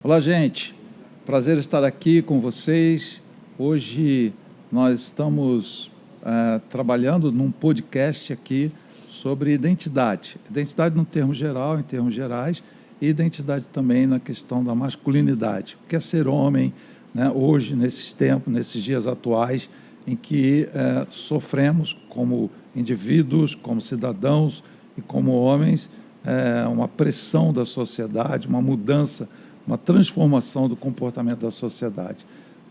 Olá, gente. Prazer estar aqui com vocês. Hoje nós estamos trabalhando num podcast aqui sobre identidade. Identidade no termo geral, em termos gerais, e identidade também na questão da masculinidade. O que é ser homem, né, hoje, nesses tempos, nesses dias atuais, em que sofremos como indivíduos, como cidadãos e como homens, uma pressão da sociedade, uma mudança, uma transformação do comportamento da sociedade.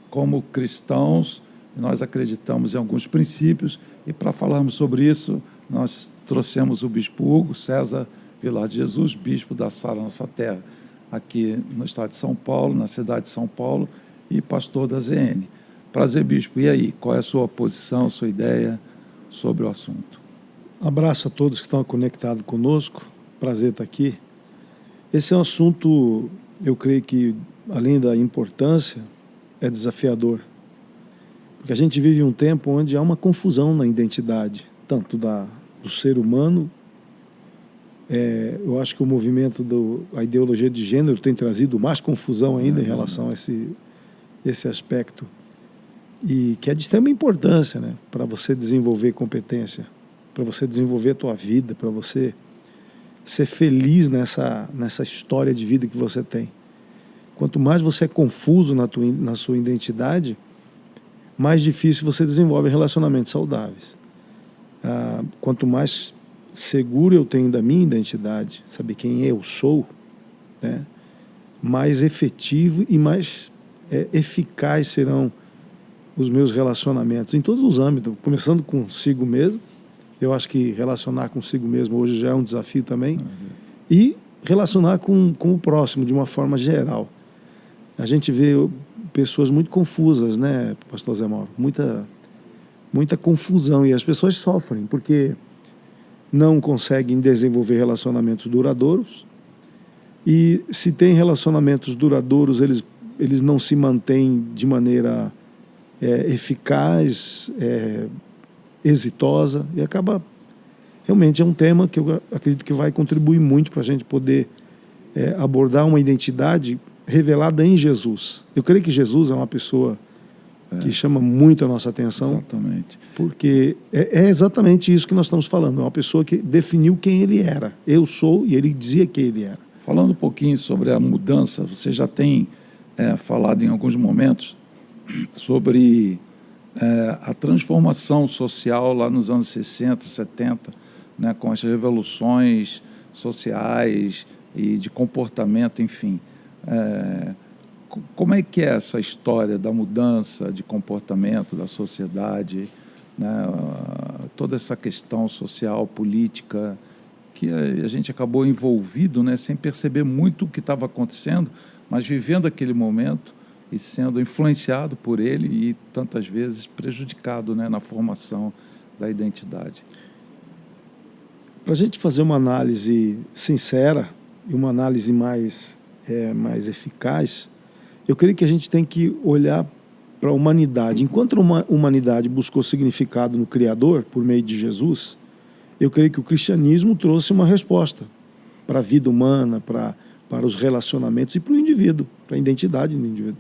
Como cristãos, nós acreditamos em alguns princípios e, para falarmos sobre isso, nós trouxemos o bispo Hugo César Vilar de Jesus, bispo da Sara Nossa Terra, aqui no estado de São Paulo, na cidade de São Paulo, e pastor da ZN. Prazer, bispo. E aí, qual é a sua posição, sua ideia sobre o assunto? Abraço a todos que estão conectados conosco. Prazer estar aqui. Esse é um assunto, eu creio que, além da importância, é desafiador. Porque a gente vive um tempo onde há uma confusão na identidade, tanto do ser humano. Eu acho que o movimento a ideologia de gênero tem trazido mais confusão ainda em relação a esse aspecto. E que é de extrema importância, né, para você desenvolver competência, para você desenvolver a tua vida, para você ser feliz nessa história de vida que você tem. Quanto mais você é confuso na sua identidade, mais difícil você desenvolve relacionamentos saudáveis. Quanto mais seguro eu tenho da minha identidade, saber quem eu sou, né, mais efetivo e mais eficaz serão os meus relacionamentos em todos os âmbitos, começando consigo mesmo. Eu acho que relacionar consigo mesmo hoje já é um desafio também. E relacionar com o próximo de uma forma geral. A gente vê pessoas muito confusas, né, pastor Zé Mauro? Muita confusão, e as pessoas sofrem porque não conseguem desenvolver relacionamentos duradouros, e se tem relacionamentos duradouros, eles não se mantêm de maneira eficaz, exitosa, e acaba, realmente é um tema que eu acredito que vai contribuir muito para a gente poder abordar uma identidade revelada em Jesus. Eu creio que Jesus é uma pessoa que chama muito a nossa atenção. Exatamente. Porque é exatamente isso que nós estamos falando, é uma pessoa que definiu quem ele era. Eu sou, e ele dizia quem ele era. Falando um pouquinho sobre a mudança, você já tem falado em alguns momentos sobre a transformação social lá nos anos 60, 70, né, com as revoluções sociais e de comportamento, enfim. Como é que é essa história da mudança de comportamento da sociedade, né, toda essa questão social, política, que a gente acabou envolvido, né, sem perceber muito o que estava acontecendo, mas vivendo aquele momento e sendo influenciado por ele e tantas vezes prejudicado, né, na formação da identidade. Para a gente fazer uma análise sincera e uma análise mais eficaz, eu creio que a gente tem que olhar para a humanidade. Enquanto a humanidade buscou significado no Criador, por meio de Jesus, eu creio que o cristianismo trouxe uma resposta para a vida humana, para os relacionamentos e para o indivíduo, para a identidade do indivíduo.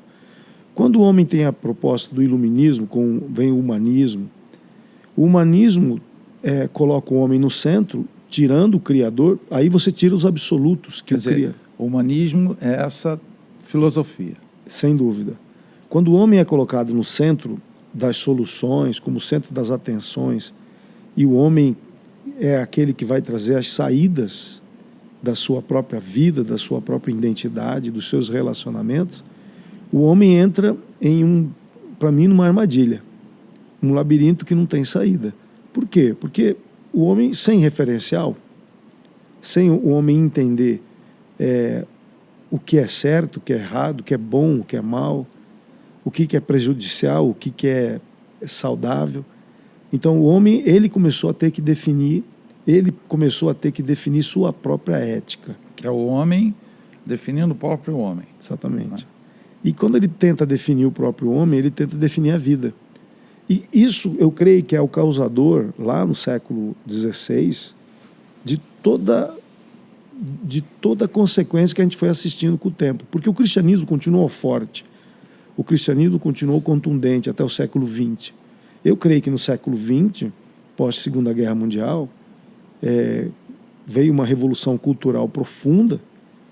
Quando o homem tem a proposta do iluminismo, vem o humanismo coloca o homem no centro, tirando o Criador, aí você tira os absolutos que cria. O humanismo é essa filosofia. Sem dúvida. Quando o homem é colocado no centro das soluções, como centro das atenções, e o homem é aquele que vai trazer as saídas da sua própria vida, da sua própria identidade, dos seus relacionamentos, o homem entra para mim, numa armadilha, um labirinto que não tem saída. Por quê? Porque o homem sem referencial, sem o homem entender o que é certo, o que é errado, o que é bom, o que é mal, o que é prejudicial, o que é saudável. Então o homem, ele começou a ter que definir sua própria ética. Que é o homem definindo o próprio homem. Exatamente. E quando ele tenta definir o próprio homem, ele tenta definir a vida. E isso, eu creio que é o causador, lá no século XVI, de toda de toda a consequência que a gente foi assistindo com o tempo. Porque o cristianismo continuou forte, o cristianismo continuou contundente até o século XX. Eu creio que no século XX, pós-Segunda Guerra Mundial, veio uma revolução cultural profunda,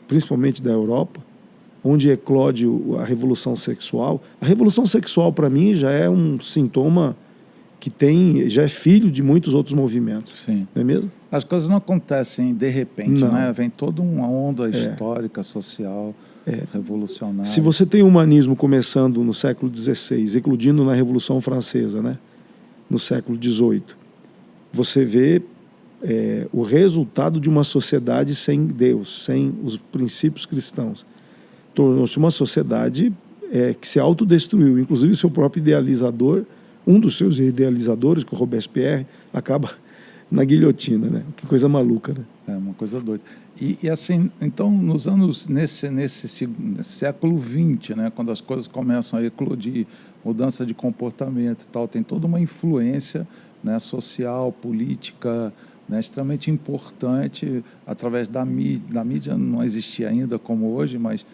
principalmente da Europa, onde eclode a revolução sexual. A revolução sexual, para mim, já é um sintoma que já é filho de muitos outros movimentos. Sim. Não é mesmo? As coisas não acontecem de repente, Não. né? Vem toda uma onda histórica, social, revolucionária. Se você tem o humanismo começando no século XVI, eclodindo na Revolução Francesa, né? No século XVIII, você vê o resultado de uma sociedade sem Deus, sem os princípios cristãos. Tornou-se uma sociedade que se autodestruiu. Inclusive, seu próprio idealizador, um dos seus idealizadores, que é o Robespierre, acaba na guilhotina, né? Que coisa maluca, né? É uma coisa doida. E assim, então, nesse século XX, né, quando as coisas começam a eclodir, mudança de comportamento e tal, tem toda uma influência, né, social, política, né, extremamente importante através da mídia. Da mídia não existia ainda como hoje, mas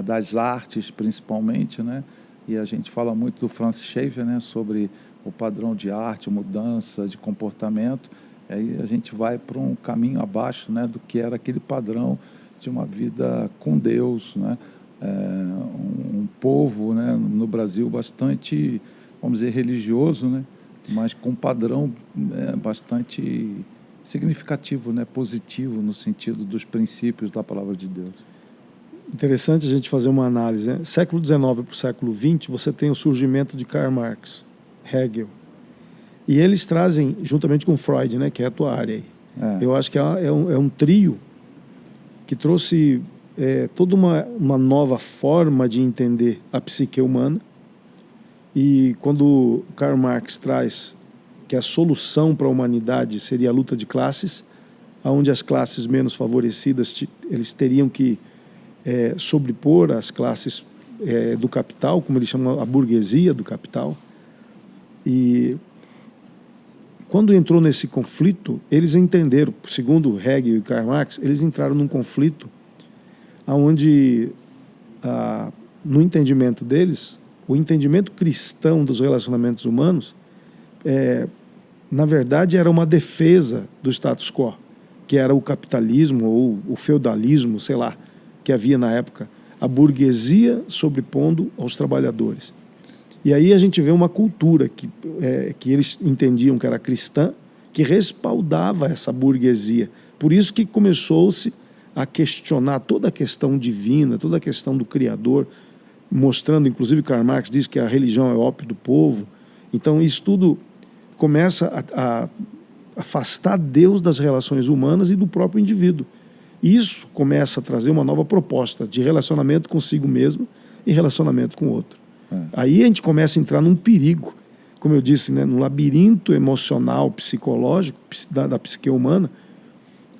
das artes principalmente, né? E a gente fala muito do Francis Schaeffer, né, sobre o padrão de arte, mudança de comportamento. Aí a gente vai para um caminho abaixo, né, do que era aquele padrão de uma vida com Deus, né? Um povo, né, no Brasil bastante, vamos dizer, religioso, né, mas com um padrão bastante significativo, né, positivo no sentido dos princípios da palavra de Deus. Interessante a gente fazer uma análise, né? Século XIX para o século XX, você tem o surgimento de Karl Marx, Hegel. E eles trazem, juntamente com Freud, né, que é a tua área aí. Eu acho que é um trio que trouxe toda uma nova forma de entender a psique humana. E quando Karl Marx traz que a solução para a humanidade seria a luta de classes, onde as classes menos favorecidas eles teriam que sobrepor as classes do capital, como ele chama a burguesia do capital. E quando entrou nesse conflito, eles entenderam, segundo Hegel e Karl Marx, eles entraram num conflito onde, no entendimento deles, o entendimento cristão dos relacionamentos humanos, na verdade, era uma defesa do status quo, que era o capitalismo ou o feudalismo, sei lá, que havia na época, a burguesia sobrepondo aos trabalhadores. E aí a gente vê uma cultura que eles entendiam que era cristã, que respaldava essa burguesia. Por isso que começou-se a questionar toda a questão divina, toda a questão do Criador, mostrando, inclusive Karl Marx diz que a religião é ópio do povo. Então isso tudo começa a afastar Deus das relações humanas e do próprio indivíduo. Isso começa a trazer uma nova proposta de relacionamento consigo mesmo e relacionamento com o outro. Aí a gente começa a entrar num perigo, como eu disse, né, no labirinto emocional, psicológico da psique humana,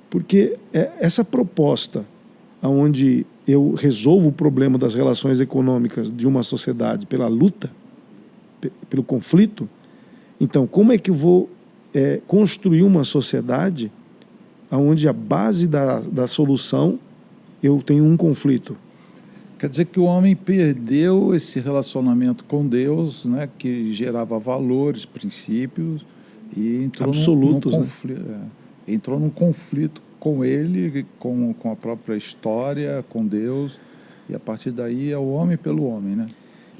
porque essa proposta onde eu resolvo o problema das relações econômicas de uma sociedade pela luta, pelo conflito, então como é que eu vou construir uma sociedade onde a base da solução eu tenho um conflito? Quer dizer que o homem perdeu esse relacionamento com Deus, né, que gerava valores, princípios, e entrou absolutos, num conflito, entrou num conflito com ele, com a própria história, com Deus, e a partir daí é o homem pelo homem, né?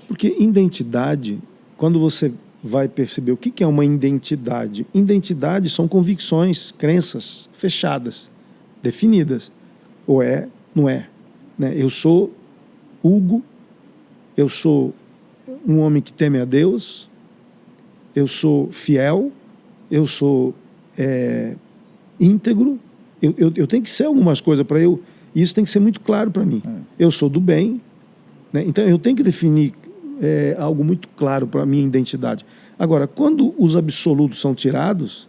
Porque identidade, quando você vai perceber o que é uma identidade, identidade são convicções, crenças fechadas, definidas, ou não é, né? Eu sou Hugo, eu sou um homem que teme a Deus, eu sou fiel, eu sou íntegro, eu tenho que ser algumas coisas para eu, e isso tem que ser muito claro para mim. Eu sou do bem, né? Então eu tenho que definir algo muito claro para a minha identidade. Agora, quando os absolutos são tirados,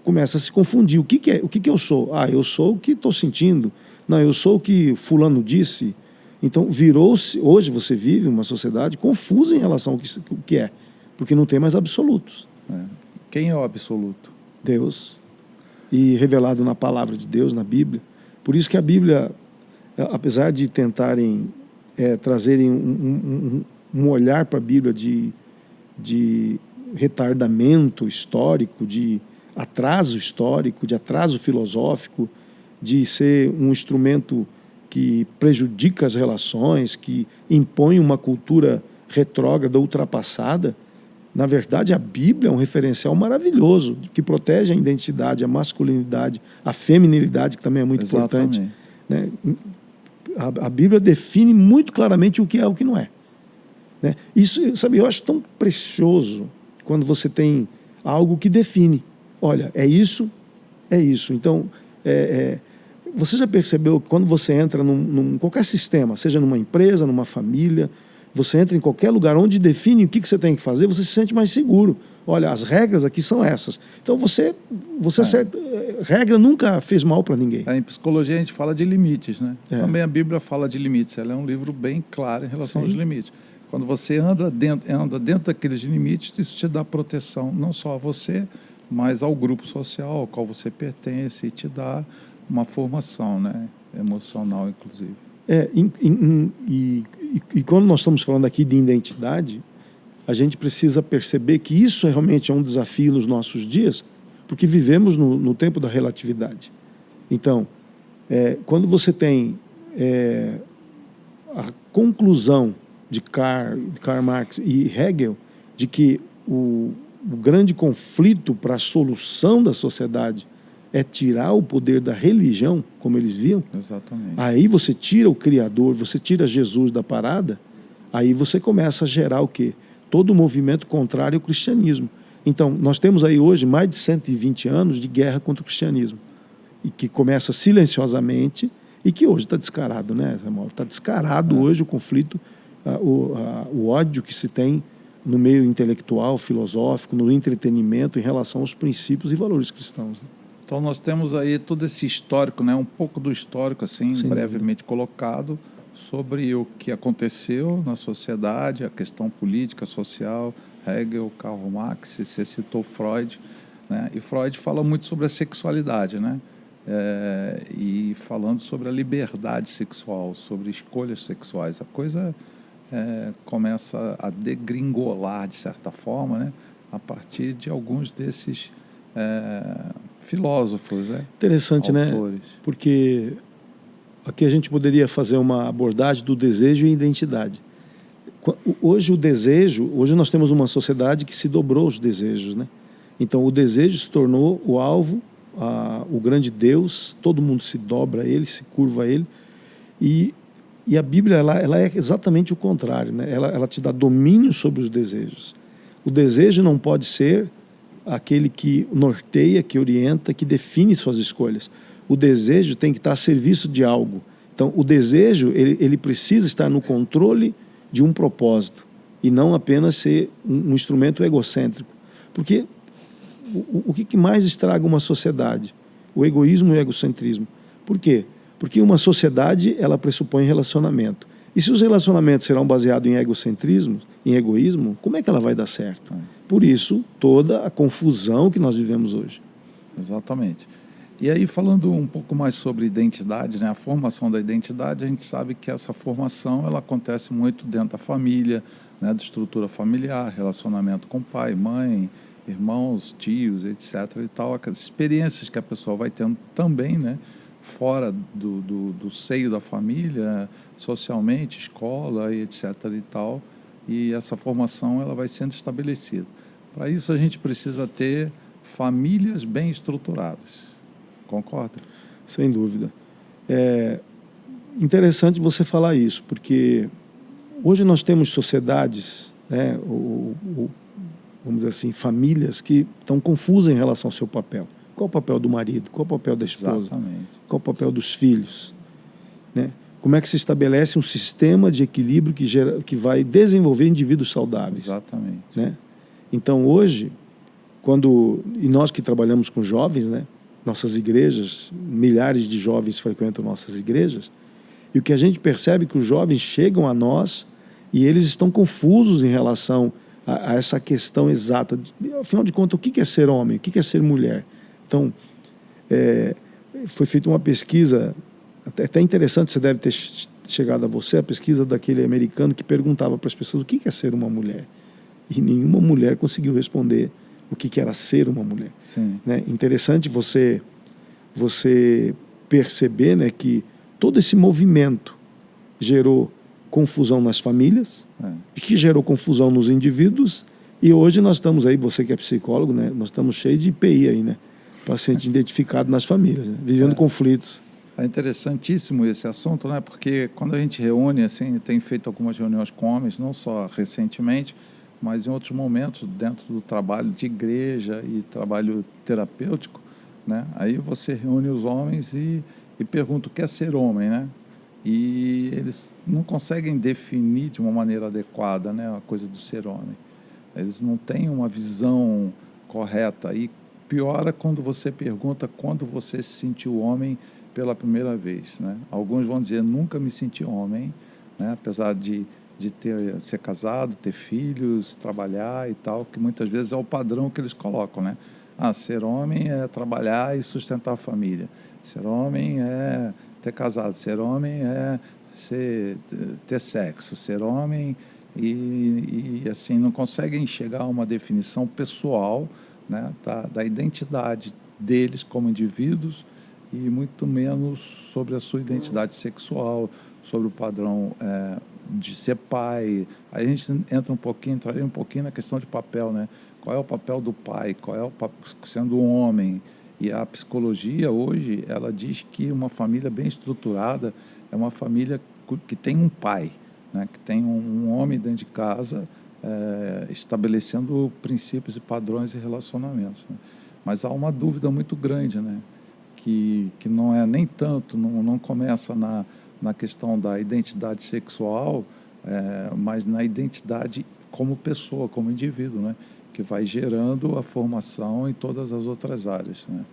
começa a se confundir. O que eu sou? Eu sou o que estou sentindo. Não, eu sou o que fulano disse. Então, virou-se... Hoje você vive uma sociedade confusa em relação ao que é, porque não tem mais absolutos. Quem é o absoluto? Deus. E revelado na palavra de Deus, na Bíblia. Por isso que a Bíblia, apesar de tentarem trazerem um olhar para a Bíblia de retardamento histórico, de atraso histórico, de atraso filosófico, de ser um instrumento que prejudica as relações, que impõe uma cultura retrógrada, ultrapassada, na verdade a Bíblia é um referencial maravilhoso, que protege a identidade, a masculinidade, a feminilidade, que também é muito importante. Né? A Bíblia define muito claramente o que é e o que não é. Né? Isso, sabe, eu acho tão precioso quando você tem algo que define. Olha, é isso, é isso. Então, você já percebeu que quando você entra num qualquer sistema, seja numa empresa, numa família, você entra em qualquer lugar onde define o que você tem que fazer, você se sente mais seguro. Olha, as regras aqui são essas. Então, regra nunca fez mal para ninguém. Em psicologia a gente fala de limites, né? Também a Bíblia fala de limites. Ela é um livro bem claro em relação aos limites. Quando você anda dentro daqueles limites, isso te dá proteção, não só a você, mas ao grupo social ao qual você pertence, e te dá uma formação, né? Emocional, inclusive. E quando nós estamos falando aqui de identidade, a gente precisa perceber que isso realmente é um desafio nos nossos dias, porque vivemos no tempo da relatividade. Então, quando você tem a conclusão de Karl Marx e Hegel de que o grande conflito para a solução da sociedade é tirar o poder da religião, como eles viam. Exatamente. Aí você tira o Criador, você tira Jesus da parada, aí você começa a gerar o quê? Todo o movimento contrário ao cristianismo. Então, nós temos aí hoje mais de 120 anos de guerra contra o cristianismo, e que começa silenciosamente e que hoje está descarado, né, Samuel? Está descarado hoje o conflito, o ódio que se tem no meio intelectual, filosófico, no entretenimento em relação aos princípios e valores cristãos. Né? Então nós temos aí todo esse histórico, né? Um pouco do histórico, assim, brevemente colocado, sobre o que aconteceu na sociedade, a questão política, social, Hegel, Karl Marx, você citou Freud, né? E Freud fala muito sobre a sexualidade, né? E falando sobre a liberdade sexual, sobre escolhas sexuais. A coisa começa a degringolar, de certa forma, né? A partir de alguns desses filósofos, né? Interessante, autores. Né? Porque aqui a gente poderia fazer uma abordagem do desejo e identidade. Hoje hoje nós temos uma sociedade que se dobrou os desejos, né? Então o desejo se tornou o alvo, o grande Deus, todo mundo se dobra a ele, se curva a ele, e a Bíblia ela é exatamente o contrário, né? Ela te dá domínio sobre os desejos. O desejo não pode ser aquele que norteia, que orienta, que define suas escolhas. O desejo tem que estar a serviço de algo. Então, o desejo ele precisa estar no controle de um propósito e não apenas ser um instrumento egocêntrico. Porque o que mais estraga uma sociedade? O egoísmo e o egocentrismo. Por quê? Porque uma sociedade ela pressupõe relacionamento. E se os relacionamentos serão baseados em egocentrismo, em egoísmo, como é que ela vai dar certo? Por isso, toda a confusão que nós vivemos hoje. Exatamente. E aí, falando um pouco mais sobre identidade, né, a formação da identidade, a gente sabe que essa formação ela acontece muito dentro da família, né, da estrutura familiar, relacionamento com pai, mãe, irmãos, tios, etc. e tal, as experiências que a pessoa vai tendo também, né, fora do seio da família, socialmente, escola, e etc. e tal, e essa formação ela vai sendo estabelecida. Para isso a gente precisa ter famílias bem estruturadas. Concorda? Sem dúvida. É interessante você falar isso, porque hoje nós temos sociedades, né, vamos dizer assim, famílias que estão confusas em relação ao seu papel. Qual o papel do marido? Qual o papel da esposa? Exatamente. Qual o papel dos filhos? Né? Como é que se estabelece um sistema de equilíbrio que vai desenvolver indivíduos saudáveis? Exatamente. Né? Então, hoje, e nós que trabalhamos com jovens, né, nossas igrejas, milhares de jovens frequentam nossas igrejas, e o que a gente percebe é que os jovens chegam a nós e eles estão confusos em relação a essa questão exata. Afinal de contas, o que é ser homem? O que é ser mulher? Então, foi feita uma pesquisa Até interessante, você deve ter chegado a você a pesquisa daquele americano que perguntava para as pessoas o que é ser uma mulher. E nenhuma mulher conseguiu responder o que era ser uma mulher. Sim. Né? Interessante você perceber, né, que todo esse movimento gerou confusão nas famílias, que gerou confusão nos indivíduos, e hoje nós estamos aí, você que é psicólogo, né, nós estamos cheios de IPI aí, né? Paciente identificado nas famílias, né, vivendo conflitos. É interessantíssimo esse assunto, né? Porque quando a gente reúne, assim, tem feito algumas reuniões com homens, não só recentemente, mas em outros momentos dentro do trabalho de igreja e trabalho terapêutico, né? Aí você reúne os homens e pergunta o que é ser homem, né? E eles não conseguem definir de uma maneira adequada, né, a coisa do ser homem. Eles não têm uma visão correta. E piora quando você pergunta quando você se sentiu homem pela primeira vez, né? Alguns vão dizer, nunca me senti homem, né? Apesar de ser casado, ter filhos, trabalhar e tal, que muitas vezes é o padrão que eles colocam, né? Ser homem é trabalhar e sustentar a família. Ser homem é ter casado. Ser homem é ter sexo. Ser homem e assim, não conseguem chegar a uma definição pessoal, né, da identidade deles como indivíduos e muito menos sobre a sua identidade sexual, sobre o padrão de ser pai. Aí a gente entraria um pouquinho na questão de papel, né? Qual é o papel do pai? Qual é o papel sendo um homem? E a psicologia hoje, ela diz que uma família bem estruturada é uma família que tem um pai, né? Que tem um homem dentro de casa estabelecendo princípios e padrões e relacionamentos, né? Mas há uma dúvida muito grande, né? Que não é nem tanto, não começa na questão da identidade sexual, mas na identidade como pessoa, como indivíduo, né? Que vai gerando a formação em todas as outras áreas, né?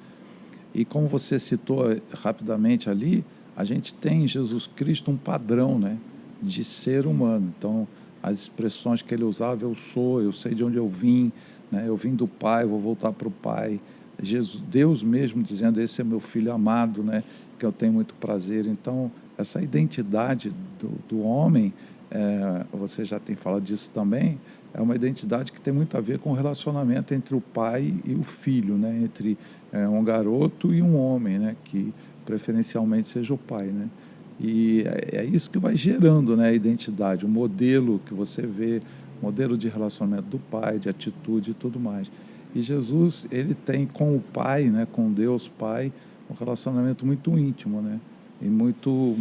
E como você citou rapidamente ali, a gente tem em Jesus Cristo um padrão, né, de ser humano. Então, as expressões que ele usava, eu sou, eu sei de onde eu vim, né, eu vim do Pai, vou voltar para o Pai. Deus mesmo dizendo, esse é meu filho amado, né, que eu tenho muito prazer. Então, essa identidade do homem, você já tem falado disso também, é uma identidade que tem muito a ver com o relacionamento entre o pai e o filho, né, entre um garoto e um homem, né, que preferencialmente seja o pai, né? E é isso que vai gerando, né, a identidade, o modelo que você vê, modelo de relacionamento do pai, de atitude e tudo mais. E Jesus, ele tem com o Pai, né, com Deus Pai, um relacionamento muito íntimo, né, e muito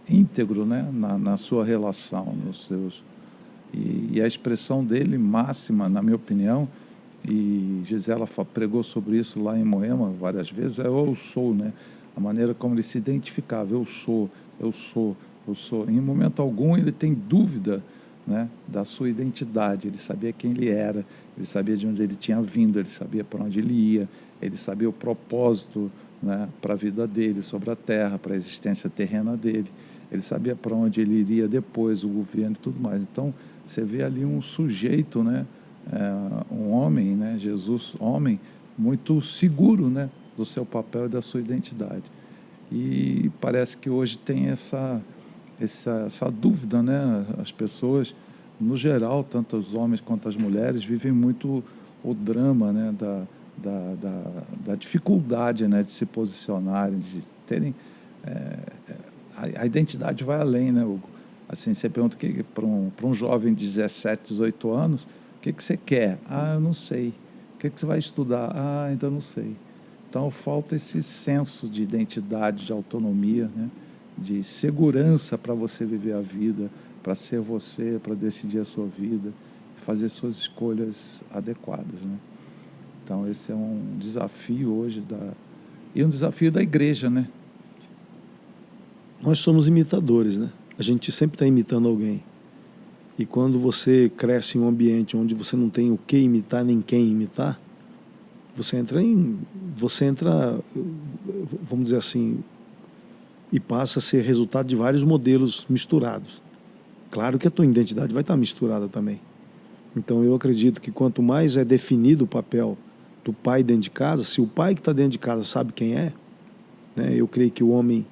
íntegro, né, na sua relação, nos seus... E a expressão dele máxima, na minha opinião, e Gisela pregou sobre isso lá em Moema várias vezes, eu sou, né, a maneira como ele se identificava, eu sou. Em momento algum ele tem dúvida, né, da sua identidade. Ele sabia quem ele era, ele sabia de onde ele tinha vindo, ele sabia para onde ele ia, ele sabia o propósito, né, para a vida dele sobre a terra, para a existência terrena dele, ele sabia para onde ele iria depois, o governo e tudo mais. Então você vê ali um sujeito, né, um homem, né, Jesus homem, muito seguro, né, do seu papel e da sua identidade. E parece que hoje tem essa dúvida, né? As pessoas, no geral, tanto os homens quanto as mulheres, vivem muito o drama, né? Da dificuldade, né? De se posicionarem, de terem... a identidade vai além, né, Hugo? Assim, você pergunta para um jovem de 17, 18 anos, o que você quer? Eu não sei. O que você vai estudar? Ainda não sei. Então, falta esse senso de identidade, de autonomia, né? De segurança para você viver a vida, para ser você, para decidir a sua vida, fazer suas escolhas adequadas, né? Então, esse é um desafio hoje e um desafio da igreja, né? Nós somos imitadores, né? A gente sempre está imitando alguém. E quando você cresce em um ambiente onde você não tem o que imitar nem quem imitar, você entra, vamos dizer assim, e passa a ser resultado de vários modelos misturados. Claro que a tua identidade vai estar misturada também. Então eu acredito que quanto mais é definido o papel do pai dentro de casa, se o pai que está dentro de casa sabe quem é, né? Eu creio que o homem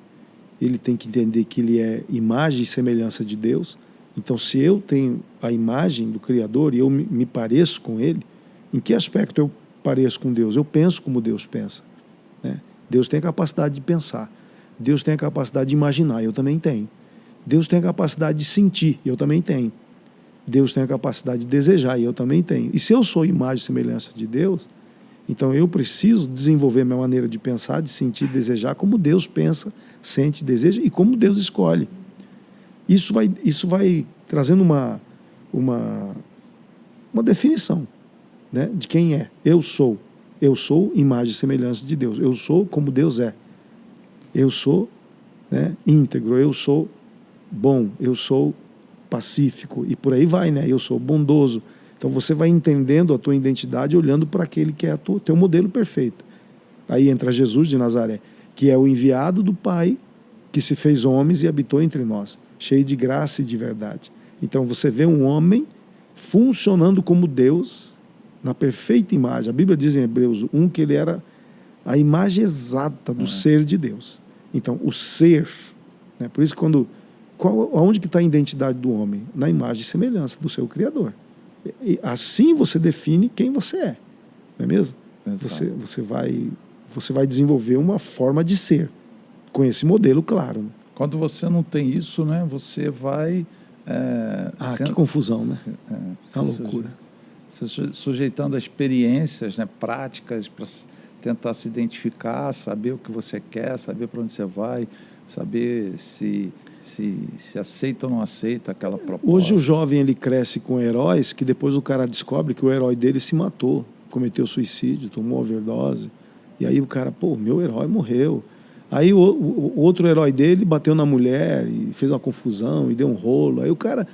ele tem que entender que ele é imagem e semelhança de Deus. Então, se eu tenho a imagem do Criador e eu me pareço com Ele, em que aspecto eu pareço com Deus? Eu penso como Deus pensa, né? Deus tem a capacidade de pensar. Deus tem a capacidade de imaginar, eu também tenho. Deus tem a capacidade de sentir, eu também tenho. Deus tem a capacidade de desejar, e eu também tenho. E se eu sou imagem e semelhança de Deus, então eu preciso desenvolver a minha maneira de pensar, de sentir, de desejar, como Deus pensa, sente, deseja e como Deus escolhe. Isso vai trazendo uma definição, né, de quem é. Eu sou imagem e semelhança de Deus. Eu sou como Deus é. Eu sou, né, íntegro, eu sou bom, eu sou pacífico e por aí vai, né? Eu sou bondoso. Então você vai entendendo a tua identidade olhando para aquele que é teu modelo perfeito. Aí entra Jesus de Nazaré, que é o enviado do Pai, que se fez homens e habitou entre nós, cheio de graça e de verdade. Então você vê um homem funcionando como Deus, na perfeita imagem. A Bíblia diz em Hebreus 1 que ele era a imagem exata do ser de Deus. Então, o ser, né? Por isso, onde que está a identidade do homem? Na imagem e semelhança do seu Criador. E assim você define quem você é, não é mesmo? Você vai desenvolver uma forma de ser, com esse modelo claro, né? Quando você não tem isso, né, você vai... que confusão, né? Uma loucura. Se sujeitando a experiências, né, práticas para tentar se identificar, saber o que você quer, saber para onde você vai, saber se aceita ou não aceita aquela proposta. Hoje o jovem ele cresce com heróis que depois o cara descobre que o herói dele se matou, cometeu suicídio, tomou overdose. E aí o cara, meu herói morreu. Aí o outro herói dele bateu na mulher e fez uma confusão e deu um rolo. Aí o cara,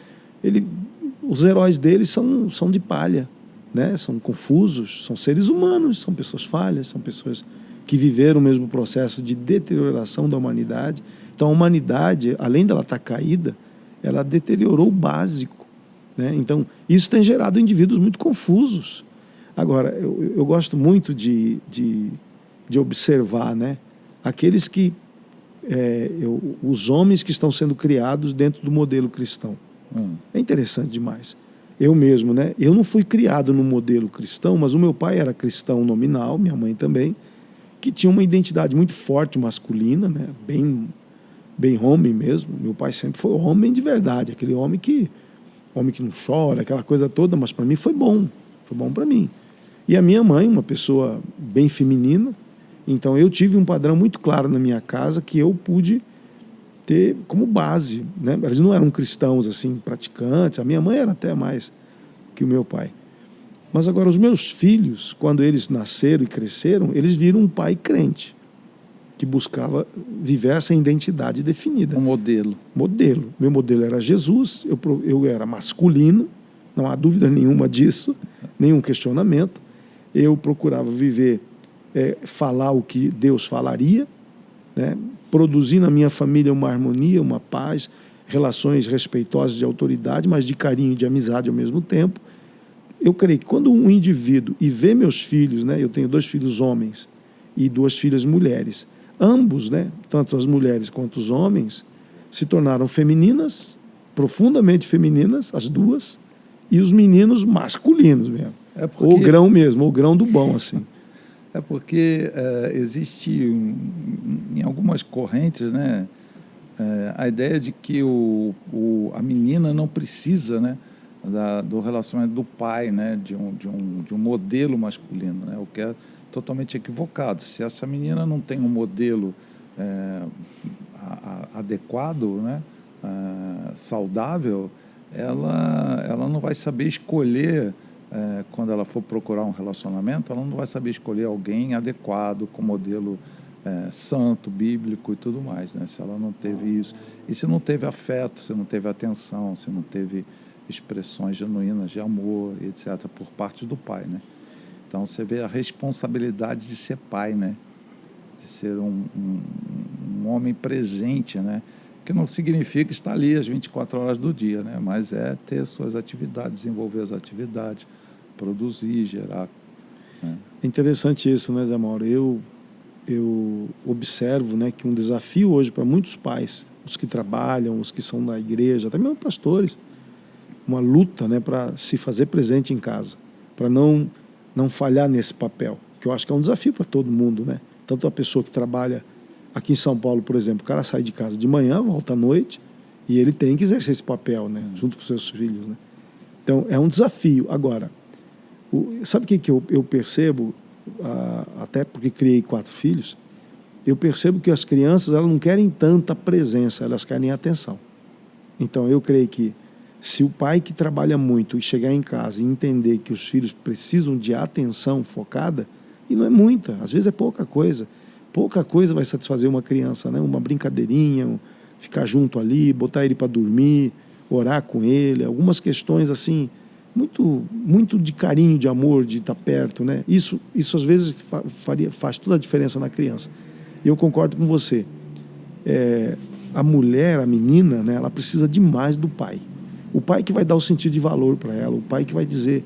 os heróis dele são de palha, né? São confusos, são seres humanos, são pessoas falhas, são pessoas que viveram o mesmo processo de deterioração da humanidade. Então a humanidade, além dela estar caída, ela deteriorou o básico, né? Então isso tem gerado indivíduos muito confusos. Agora, eu gosto muito de observar, né, aqueles que, os homens que estão sendo criados dentro do modelo cristão. É interessante demais. Eu mesmo, né, eu não fui criado no modelo cristão, mas o meu pai era cristão nominal, minha mãe também, que tinha uma identidade muito forte masculina, né, bem homem mesmo. Meu pai sempre foi homem de verdade, aquele homem que não chora, aquela coisa toda, mas para mim foi bom para mim. E a minha mãe, uma pessoa bem feminina, então eu tive um padrão muito claro na minha casa que eu pude ter como base, né? Eles não eram cristãos assim, praticantes, a minha mãe era até mais que o meu pai. Mas agora os meus filhos, quando eles nasceram e cresceram, eles viram um pai crente, que buscava viver essa identidade definida. Um modelo. Meu modelo era Jesus, eu era masculino, não há dúvida nenhuma disso, nenhum questionamento. Eu procurava viver, falar o que Deus falaria, né? Produzir na minha família uma harmonia, uma paz, relações respeitosas de autoridade, mas de carinho e de amizade ao mesmo tempo. Eu creio que quando um indivíduo, e vê meus filhos, né? Eu tenho 2 filhos homens e 2 filhas mulheres, ambos, né, tanto as mulheres quanto os homens, se tornaram femininas, profundamente femininas, as duas, e os meninos masculinos mesmo. O grão mesmo, o grão do bom, assim. É porque existe, em algumas correntes, né, a ideia de que a menina não precisa, né, do relacionamento do pai, né, de um modelo masculino, né, o que é totalmente equivocado. Se essa menina não tem um modelo adequado, né, saudável, ela não vai saber escolher, quando ela for procurar um relacionamento, ela não vai saber escolher alguém adequado, com modelo santo, bíblico e tudo mais, né? Se ela não teve isso. E se não teve afeto, se não teve atenção, se não teve expressões genuínas de amor, etc., por parte do pai, né? Então você vê a responsabilidade de ser pai, né? De ser um homem presente, né? Que não significa estar ali às 24 horas do dia, né? Mas é ter suas atividades, desenvolver as atividades, produzir, gerar. Né? É interessante isso, né, Zé Mauro? Eu eu observo, né, que um desafio hoje para muitos pais, os que trabalham, os que são na igreja, até mesmo pastores, uma luta, né, para se fazer presente em casa, para não falhar nesse papel, que eu acho que é um desafio para todo mundo, né? Tanto a pessoa que trabalha aqui em São Paulo, por exemplo, o cara sai de casa de manhã, volta à noite, e ele tem que exercer esse papel, né, junto com seus filhos, né? Então, é um desafio. Agora, sabe o que eu percebo, até porque criei 4 filhos, eu percebo que as crianças, elas não querem tanta presença, elas querem atenção. Então, eu creio que se o pai que trabalha muito e chegar em casa e entender que os filhos precisam de atenção focada, e não é muita, às vezes é pouca coisa vai satisfazer uma criança, né? Uma brincadeirinha, ficar junto ali, botar ele para dormir, orar com ele, algumas questões assim, muito de carinho, de amor, de estar perto, né? Isso às vezes faz toda a diferença na criança. E eu concordo com você. A mulher, a menina, né, ela precisa demais do pai. O pai que vai dar o sentido de valor para ela, o pai que vai dizer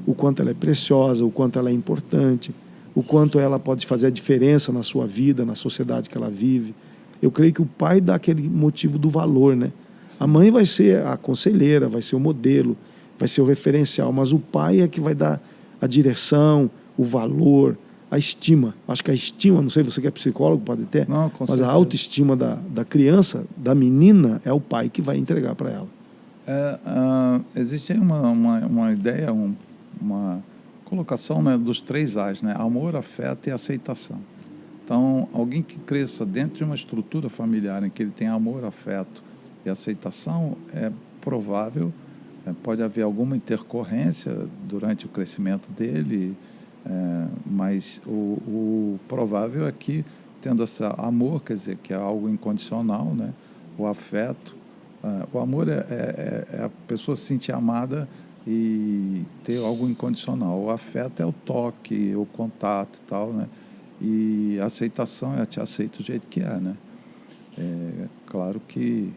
o quanto ela é preciosa, o quanto ela é importante, o quanto ela pode fazer a diferença na sua vida, na sociedade que ela vive. Eu creio que o pai dá aquele motivo do valor, né? A mãe vai ser a conselheira, vai ser o modelo, vai ser o referencial, mas o pai é que vai dar a direção, o valor, a estima. Acho que a estima, não sei, você que é psicólogo, pode ter, não, mas certeza. A autoestima da criança, da menina, é o pai que vai entregar para ela. Existe aí uma ideia, uma colocação, né, dos 3 A's, né? Amor, afeto e aceitação. Então, alguém que cresça dentro de uma estrutura familiar em que ele tem amor, afeto e aceitação, é provável, pode haver alguma intercorrência durante o crescimento dele, mas o provável é que, tendo esse amor, quer dizer, que é algo incondicional, né? O afeto, o amor é a pessoa se sentir amada e ter algo incondicional. O afeto é o toque, o contato e tal, né? E a aceitação é te aceito do jeito que é, né? Claro que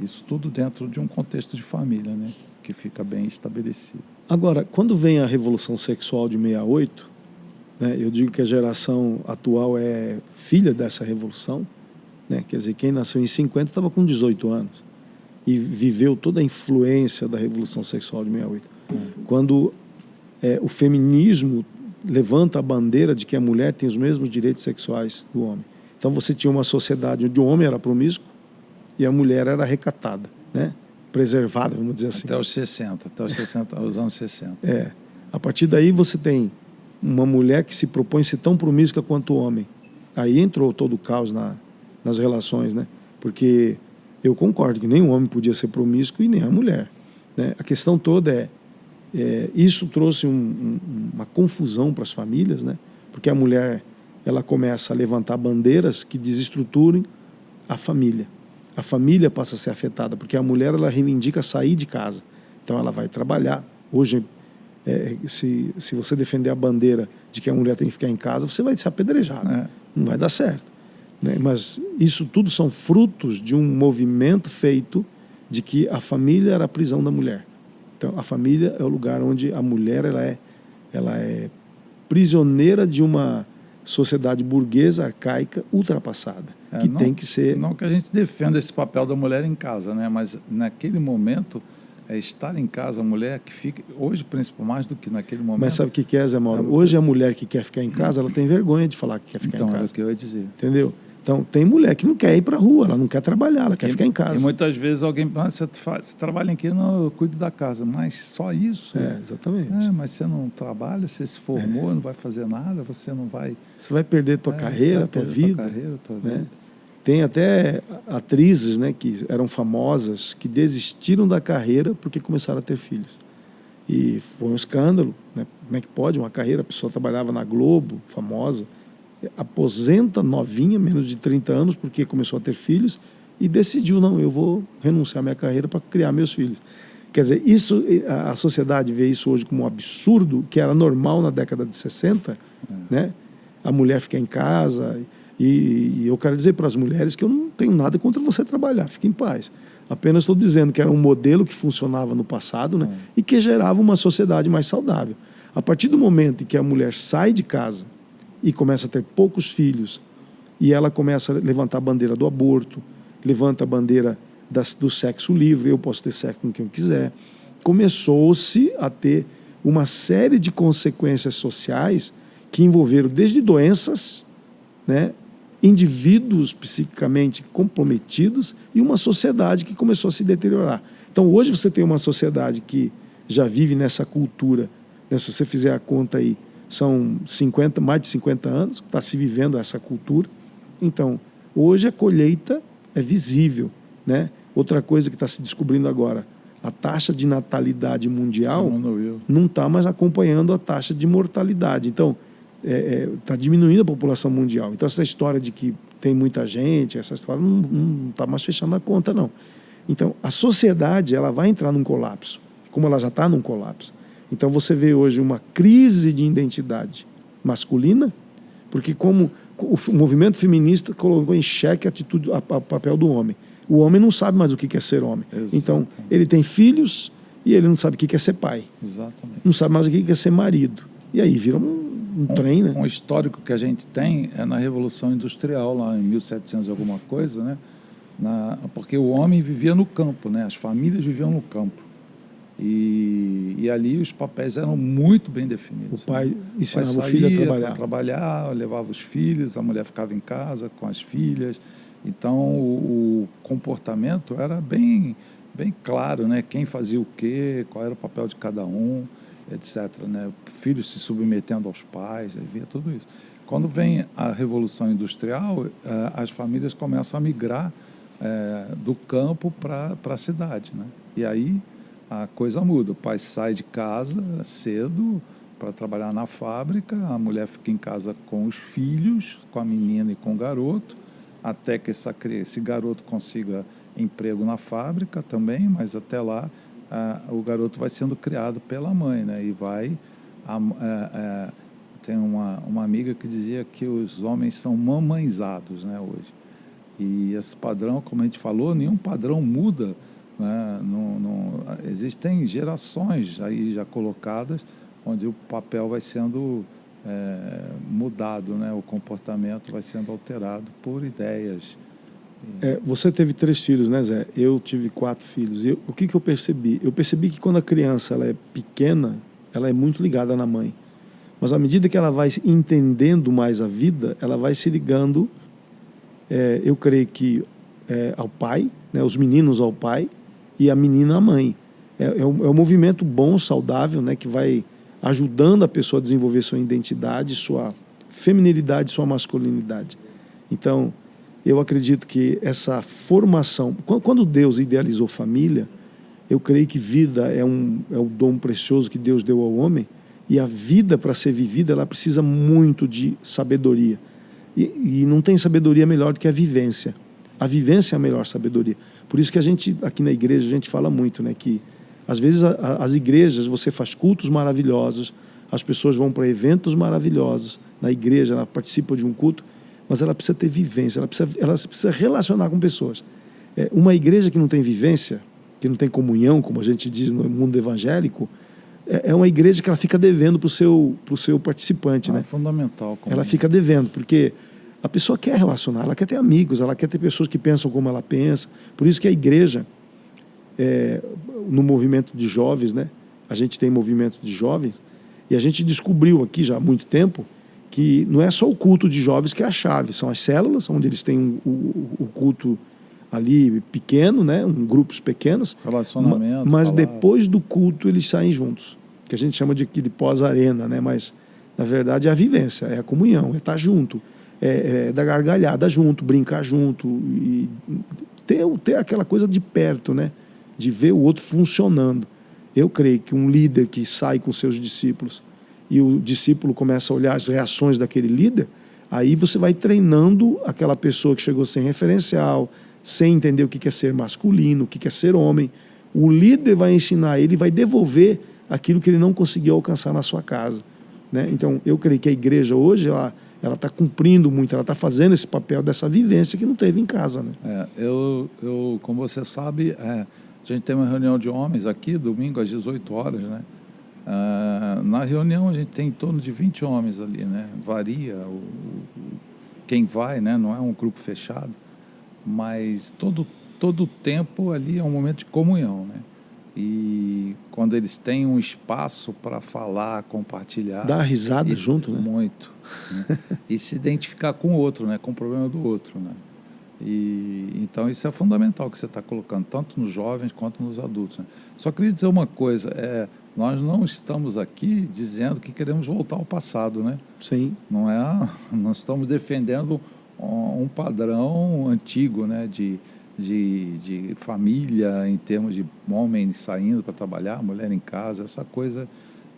isso tudo dentro de um contexto de família, né? Que fica bem estabelecido. Agora, quando vem a Revolução Sexual de 68, né, eu digo que a geração atual é filha dessa revolução, né? Quer dizer, quem nasceu em 50 estava com 18 anos e viveu toda a influência da Revolução Sexual de 68. Quando o feminismo levanta a bandeira de que a mulher tem os mesmos direitos sexuais do homem. Então você tinha uma sociedade onde o homem era promíscuo e a mulher era recatada, né? Preservada, vamos dizer assim. Até os anos 60. A partir daí você tem uma mulher que se propõe ser tão promíscua quanto o homem. Aí entrou todo o caos nas relações, né? Porque eu concordo que nem o homem podia ser promíscuo e nem a mulher, né? A questão toda isso trouxe uma confusão para as famílias, né? Porque a mulher, ela começa a levantar bandeiras que desestruturem a família. A família passa a ser afetada, porque a mulher, ela reivindica sair de casa. Então ela vai trabalhar. Hoje, se você defender a bandeira de que a mulher tem que ficar em casa, você vai ser apedrejado. Não vai dar certo, né? Mas isso tudo são frutos de um movimento feito de que a família era a prisão da mulher. Então, a família é o lugar onde a mulher ela é prisioneira de uma sociedade burguesa, arcaica, ultrapassada, que tem que ser... Não que a gente defenda esse papel da mulher em casa, né? Mas naquele momento, estar em casa, a mulher que fica... Hoje, principalmente, mais do que naquele momento... Mas sabe o que é, Zé Mauro? Hoje a mulher que quer ficar em casa, ela tem vergonha de falar que quer ficar em casa. Então, é o que eu ia dizer. Entendeu? Então, tem mulher que não quer ir para a rua, ela não quer trabalhar, ela quer ficar em casa. E muitas vezes alguém pensa, você trabalha aqui, não, eu cuido da casa, mas só isso? Exatamente. Mas você não trabalha, você se formou, não vai fazer nada, você não vai... Você vai perder tua carreira, tua vida. Né? Tem até atrizes, né, que eram famosas, que desistiram da carreira porque começaram a ter filhos. E foi um escândalo, né? Como é que pode uma carreira? A pessoa trabalhava na Globo, famosa, aposenta novinha, menos de 30 anos, porque começou a ter filhos e decidiu, não, eu vou renunciar à minha carreira para criar meus filhos. Quer dizer, isso, a sociedade vê isso hoje como um absurdo, que era normal na década de 60, né? A mulher ficar em casa, e eu quero dizer para as mulheres que eu não tenho nada contra você trabalhar, fique em paz. Apenas estou dizendo que era um modelo que funcionava no passado, né? E que gerava uma sociedade mais saudável. A partir do momento em que a mulher sai de casa e começa a ter poucos filhos, e ela começa a levantar a bandeira do aborto, levanta a bandeira do sexo livre, eu posso ter sexo com quem eu quiser. Começou-se a ter uma série de consequências sociais que envolveram desde doenças, né, indivíduos psiquicamente comprometidos e uma sociedade que começou a se deteriorar. Então, hoje você tem uma sociedade que já vive nessa cultura, né, se você fizer a conta aí, são mais de 50 anos que está se vivendo essa cultura. Então, hoje a colheita é visível, né? Outra coisa que está se descobrindo agora, a taxa de natalidade mundial não está mais acompanhando a taxa de mortalidade. Então, está diminuindo a população mundial. Então, essa história de que tem muita gente, essa história não está mais fechando a conta, não. Então, a sociedade ela vai entrar num colapso, como ela já está num colapso. Então, você vê hoje uma crise de identidade masculina, porque como o movimento feminista colocou em xeque o papel do homem. O homem não sabe mais o que é ser homem. Exatamente. Então, ele tem filhos e ele não sabe o que é ser pai. Exatamente. Não sabe mais o que é ser marido. E aí vira um trem, né? Um histórico que a gente tem é na Revolução Industrial, lá em 1700 e alguma coisa, né? Porque o homem vivia no campo, né? As famílias viviam no campo. E ali os papéis eram muito bem definidos. O pai ensinava o filho a trabalhar, levava os filhos, a mulher ficava em casa com as filhas. Então, o comportamento era bem claro, né? Quem fazia o quê, qual era o papel de cada um, etc. Né? Filhos se submetendo aos pais, havia tudo isso. Quando vem a Revolução Industrial, as famílias começam a migrar do campo para a cidade, né? E aí a coisa muda. O pai sai de casa cedo para trabalhar na fábrica, a mulher fica em casa com os filhos, com a menina e com o garoto, até que esse garoto consiga emprego na fábrica também, mas até lá o garoto vai sendo criado pela mãe, né? E tem uma amiga que dizia que os homens são mamãezados, né, hoje. E esse padrão, como a gente falou, nenhum padrão muda, né? Existem gerações aí já colocadas onde o papel vai sendo mudado, né? O comportamento vai sendo alterado por ideias. Você teve 3 filhos, né, Zé? Eu tive 4 filhos. O que eu percebi? Eu percebi que quando a criança ela é pequena, ela é muito ligada na mãe. Mas à medida que ela vai entendendo mais a vida, ela vai se ligando, eu creio que ao pai, né, os meninos ao pai e a menina à mãe. É um movimento bom, saudável, né, que vai ajudando a pessoa a desenvolver sua identidade, sua feminilidade, sua masculinidade. Então, eu acredito que essa formação... Quando Deus idealizou família, eu creio que vida é o dom precioso que Deus deu ao homem, e a vida, para ser vivida, ela precisa muito de sabedoria. E não tem sabedoria melhor do que a vivência. A vivência é a melhor sabedoria. Por isso que a gente, aqui na igreja, a gente fala muito, né, que às vezes as igrejas, você faz cultos maravilhosos, as pessoas vão para eventos maravilhosos, na igreja, ela participa de um culto, mas ela precisa ter vivência, ela precisa relacionar com pessoas. Uma igreja que não tem vivência, que não tem comunhão, como a gente diz no mundo evangélico, é uma igreja que ela fica devendo para o seu participante. Né? É fundamental. Ela fica devendo, porque a pessoa quer relacionar, ela quer ter amigos, ela quer ter pessoas que pensam como ela pensa. Por isso que a igreja, no movimento de jovens, né? A gente tem movimento de jovens, e a gente descobriu aqui já há muito tempo que não é só o culto de jovens que é a chave, são as células, onde eles têm o culto ali pequeno, né? Grupos pequenos, relacionamento, mas depois do culto eles saem juntos, que a gente chama de pós-arena, né? Mas na verdade é a vivência, é a comunhão, é estar junto, é dar gargalhada junto, brincar junto e ter aquela coisa de perto, né? De ver o outro funcionando. Eu creio que um líder que sai com seus discípulos e o discípulo começa a olhar as reações daquele líder, aí você vai treinando aquela pessoa que chegou sem referencial, sem entender o que é ser masculino, o que é ser homem. O líder vai ensinar ele, vai devolver aquilo que ele não conseguiu alcançar na sua casa. Né? Então, eu creio que a igreja hoje, ela está cumprindo muito, ela está fazendo esse papel dessa vivência que não teve em casa. Né? Como você sabe, a gente tem uma reunião de homens aqui, domingo às 18 horas, né? Na reunião a gente tem em torno de 20 homens ali, né? Varia quem vai, né? Não é um grupo fechado, mas todo tempo ali é um momento de comunhão, né? E quando eles têm um espaço para falar, compartilhar... Dar risada junto, né? Muito. Né? E se identificar com o outro, né? Com o problema do outro, né? Então isso é fundamental que você está colocando, tanto nos jovens quanto nos adultos, né? Só queria dizer uma coisa, nós não estamos aqui dizendo que queremos voltar ao passado, né? Sim. Não é, nós estamos defendendo um padrão antigo, né? De família, em termos de homem saindo para trabalhar, mulher em casa, essa coisa,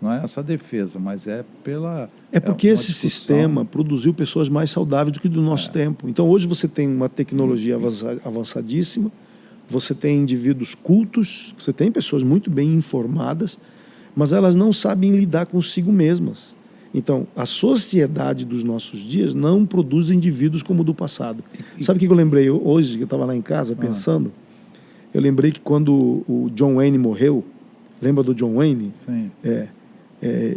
não é essa defesa, mas é pela... É porque esse sistema produziu pessoas mais saudáveis do que do nosso tempo. Então, hoje você tem uma tecnologia avançadíssima, você tem indivíduos cultos, você tem pessoas muito bem informadas, mas elas não sabem lidar consigo mesmas. Então, a sociedade dos nossos dias não produz indivíduos como o do passado. Sabe o que eu lembrei hoje, que eu estava lá em casa pensando? Eu lembrei que quando o John Wayne morreu, lembra do John Wayne? Sim.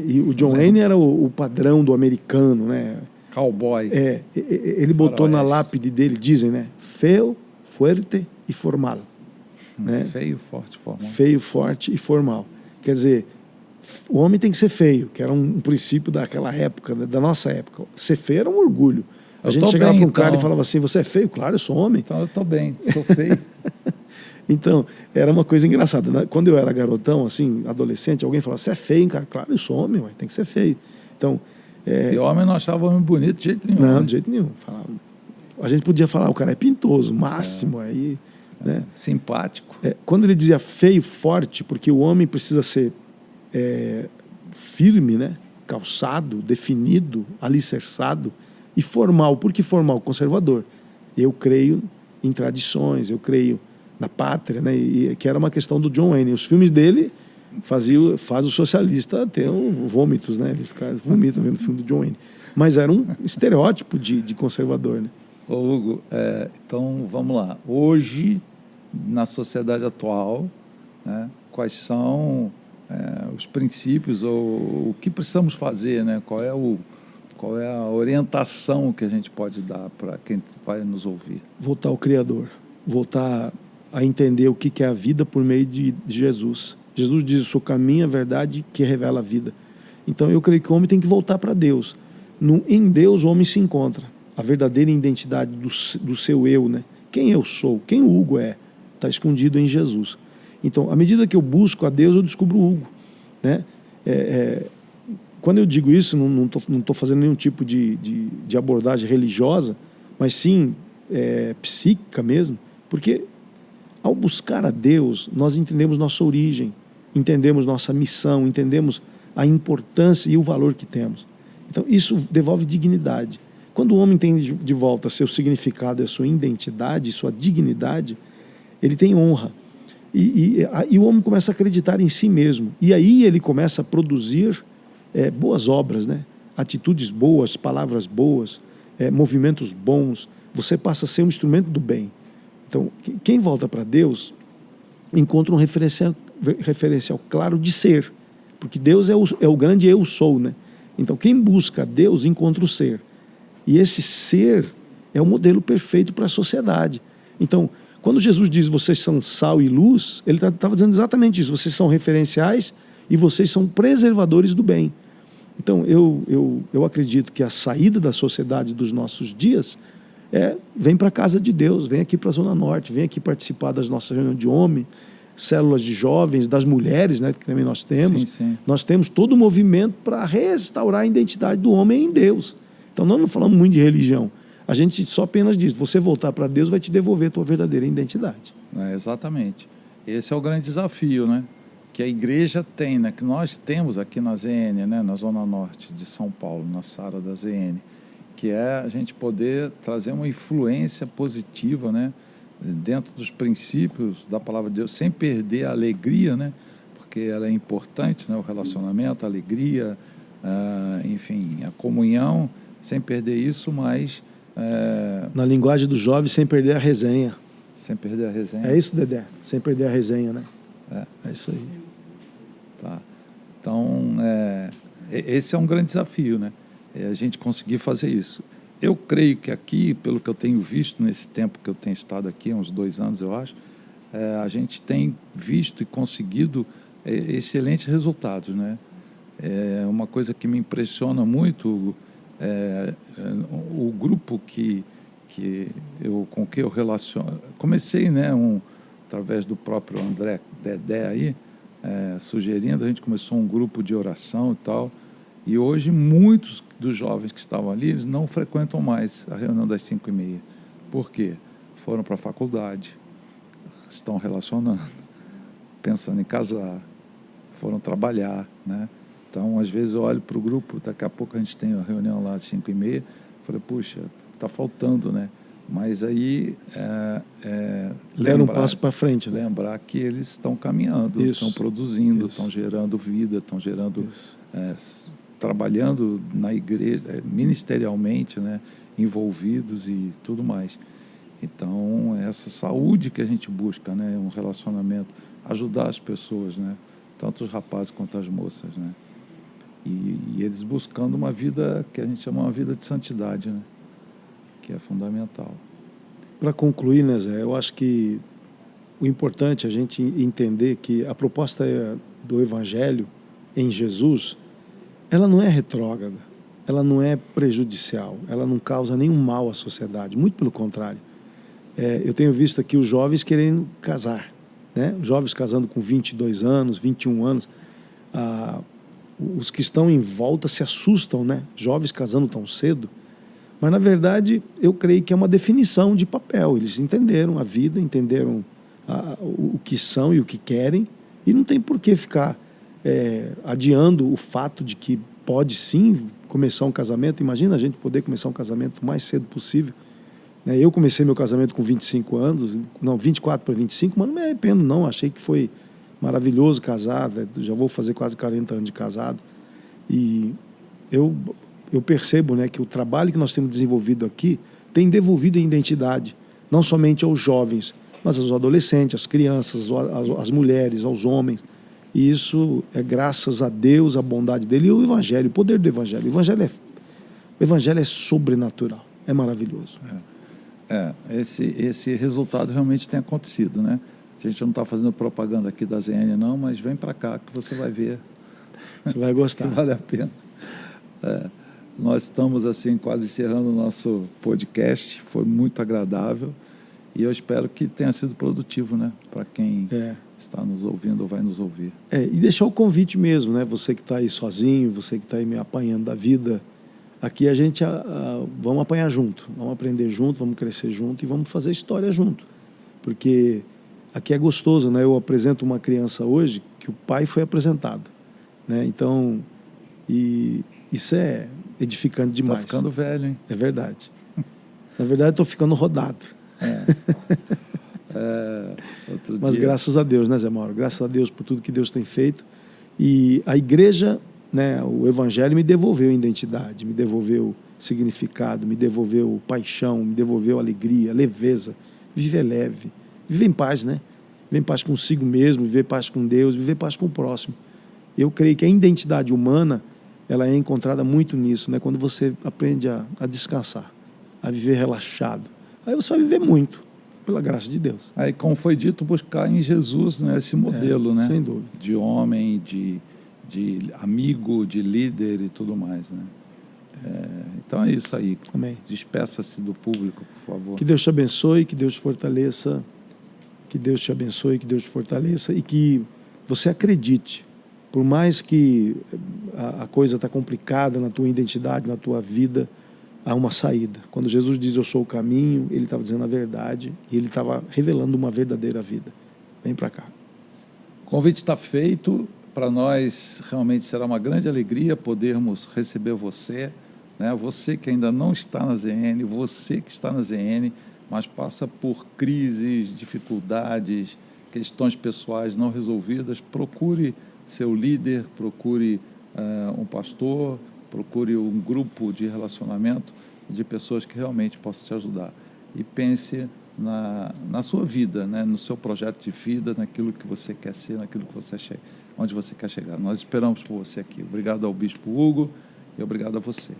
E o John Wayne era o padrão do americano, né? Cowboy. Ele botou na lápide dele, dizem, né? Feo, fuerte e formal. Né? Feio, forte, formal. Feio, forte e formal. Quer dizer, o homem tem que ser feio, que era um princípio daquela época, né? Da nossa época. Ser feio era um orgulho. A gente chegava para um cara e falava assim, você é feio? Claro, eu sou homem. Então eu estou bem, sou feio. Então, era uma coisa engraçada. Quando eu era garotão, assim, adolescente, alguém falava, você é feio, hein, cara? Claro, eu sou homem, ué, tem que ser feio. Então, E homem não achava homem bonito de jeito nenhum. Não, né? de jeito nenhum. A gente podia falar, o cara é pintoso, máximo, aí... Né? Simpático. Quando ele dizia feio, forte, porque o homem precisa ser firme, né? Calçado, definido, alicerçado, e formal. Por que formal? Conservador. Eu creio em tradições, eu creio na pátria, né? E que era uma questão do John Wayne. Os filmes dele faz o socialista ter vômitos, né? Eles caras vomitam vendo o filme do John Wayne. Mas era um estereótipo de conservador, né? Ô Hugo, então vamos lá. Hoje, na sociedade atual, né, quais são os princípios ou o que precisamos fazer, né? Qual é a orientação que a gente pode dar para quem vai nos ouvir? Voltar ao Criador, voltar a entender o que é a vida por meio de Jesus. Jesus diz, eu sou o caminho, a verdade que revela a vida. Então eu creio que o homem tem que voltar para Deus. Em Deus o homem se encontra. A verdadeira identidade do seu eu, né? Quem eu sou, quem o Hugo está escondido em Jesus. Então, à medida que eu busco a Deus, eu descubro o Hugo, né? Quando eu digo isso, não estou fazendo nenhum tipo de abordagem religiosa, mas sim psíquica mesmo, porque ao buscar a Deus, nós entendemos nossa origem, entendemos nossa missão, entendemos a importância e o valor que temos. Então, isso devolve dignidade. Quando o homem tem de volta seu significado, a sua identidade, sua dignidade, ele tem honra. E o homem começa a acreditar em si mesmo. E aí ele começa a produzir boas obras, né? Atitudes boas, palavras boas, movimentos bons. Você passa a ser um instrumento do bem. Então, quem volta para Deus encontra um referencial claro de ser. Porque Deus é o grande eu sou, né? Então, quem busca Deus encontra o ser. E esse ser é o modelo perfeito para a sociedade. Então, quando Jesus diz vocês são sal e luz, ele estava dizendo exatamente isso. Vocês são referenciais e vocês são preservadores do bem. Então, eu acredito que a saída da sociedade dos nossos dias vem para a casa de Deus, vem aqui para a Zona Norte, vem aqui participar das nossas reuniões de homem, células de jovens, das mulheres, né, que também nós temos. Sim. Nós temos todo o movimento para restaurar a identidade do homem em Deus. Então, nós não falamos muito de religião. A gente só apenas diz, você voltar para Deus vai te devolver a tua verdadeira identidade. Exatamente. Esse é o grande desafio, né? Que a igreja tem, né? Que nós temos aqui na ZN, né? Na Zona Norte de São Paulo, na Sara da ZN, que é a gente poder trazer uma influência positiva, né? Dentro dos princípios da palavra de Deus, sem perder a alegria, né? Porque ela é importante, né? O relacionamento, a alegria, enfim, a comunhão, sem perder isso, mas... Na linguagem dos jovens, sem perder a resenha. Sem perder a resenha. É isso, Dedé? Sem perder a resenha, né? É isso aí. Tá. Então, esse é um grande desafio, né? A gente conseguir fazer isso. eu creio que aqui, pelo que eu tenho visto nesse tempo que eu tenho estado aqui, uns 2 anos, eu acho, a gente tem visto e conseguido excelentes resultados, né? Uma coisa que me impressiona muito o grupo com que eu relaciono. Comecei, né, através do próprio André Dedé aí, sugerindo, a gente começou um grupo de oração e tal, e hoje muitos dos jovens que estavam ali, eles não frequentam mais a reunião das 5h30. Por quê? Foram para a faculdade, estão relacionando, pensando em casar, foram trabalhar, né? Então, às vezes eu olho para o grupo, daqui a pouco a gente tem a reunião lá às 5h30, falei, puxa, está faltando, né? Mas aí deram um passo para frente, né? Lembrar que eles estão caminhando, estão produzindo, estão gerando vida, estão gerando, trabalhando na igreja, ministerialmente, né? Envolvidos e tudo mais. Então, essa saúde que a gente busca, né? Um relacionamento, ajudar as pessoas, né? Tanto os rapazes quanto as moças, né? E eles buscando uma vida que a gente chama uma vida de santidade, né? Que é fundamental. Para concluir, né, Zé, eu acho que o importante é a gente entender que a proposta do Evangelho em Jesus, ela não é retrógrada, ela não é prejudicial, ela não causa nenhum mal à sociedade, muito pelo contrário. Eu tenho visto aqui os jovens querendo casar, né? Jovens casando com 22 anos, 21 anos. Os que estão em volta se assustam, né? Jovens casando tão cedo. Mas, na verdade, eu creio que é uma definição de papel. Eles entenderam a vida, entenderam o que são e o que querem, e não tem por que ficar adiando o fato de que pode sim começar um casamento. Imagina a gente poder começar um casamento o mais cedo possível. Eu comecei meu casamento com 25 anos, não, 24 para 25, mas não me arrependo não, achei que foi maravilhoso casar, já vou fazer quase 40 anos de casado, e eu percebo, né, que o trabalho que nós temos desenvolvido aqui tem devolvido a identidade, não somente aos jovens, mas aos adolescentes, às crianças, às mulheres, aos homens, e isso é graças a Deus, a bondade dele e o Evangelho, o poder do Evangelho. O Evangelho é sobrenatural, é maravilhoso. Esse resultado realmente tem acontecido, né? A gente não está fazendo propaganda aqui da ZN, não, mas vem para cá que você vai ver. Você vai gostar. Que vale a pena. Nós estamos, assim, quase encerrando o nosso podcast. Foi muito agradável. E eu espero que tenha sido produtivo, né? Para quem está nos ouvindo ou vai nos ouvir. E deixar o convite mesmo, né? Você que está aí sozinho, você que está aí me apanhando da vida. Aqui a gente vamos apanhar junto, vamos aprender junto, vamos crescer junto e vamos fazer história junto. Porque aqui é gostoso, né? Eu apresento uma criança hoje que o pai foi apresentado, né? Então, isso é edificante demais. Está ficando velho, hein? É verdade. Na verdade, estou ficando rodado. Mas graças a Deus, né, Zé Mauro? Graças a Deus por tudo que Deus tem feito. E a igreja, né, o Evangelho me devolveu identidade, me devolveu significado, me devolveu paixão, me devolveu alegria, leveza. Viver leve, viver em paz, né? Viver em paz consigo mesmo, viver em paz com Deus, viver em paz com o próximo. Eu creio que a identidade humana, ela é encontrada muito nisso, né? Quando você aprende a descansar, a viver relaxado. Aí você vai viver muito, pela graça de Deus. Aí, como foi dito, buscar em Jesus, né, esse modelo, né? Sem dúvida. De homem, de amigo, de líder e tudo mais, né? Então é isso aí. Amém. Despeça-se do público, por favor. Que Deus te abençoe, que Deus te fortaleça, que Deus te abençoe, que Deus te fortaleça e que você acredite. Por mais que a coisa está complicada na tua identidade, na tua vida, há uma saída. Quando Jesus diz eu sou o caminho, ele estava dizendo a verdade e ele estava revelando uma verdadeira vida. Vem para cá. O convite está feito. Para nós realmente será uma grande alegria podermos receber você, né? Você que ainda não está na ZN, você que está na ZN, mas passa por crises, dificuldades, questões pessoais não resolvidas, procure seu líder, procure um pastor, procure um grupo de relacionamento de pessoas que realmente possam te ajudar. E pense na sua vida, né? No seu projeto de vida, naquilo que você quer ser, naquilo que você onde você quer chegar. Nós esperamos por você aqui. Obrigado ao Bispo Hugo e obrigado a você.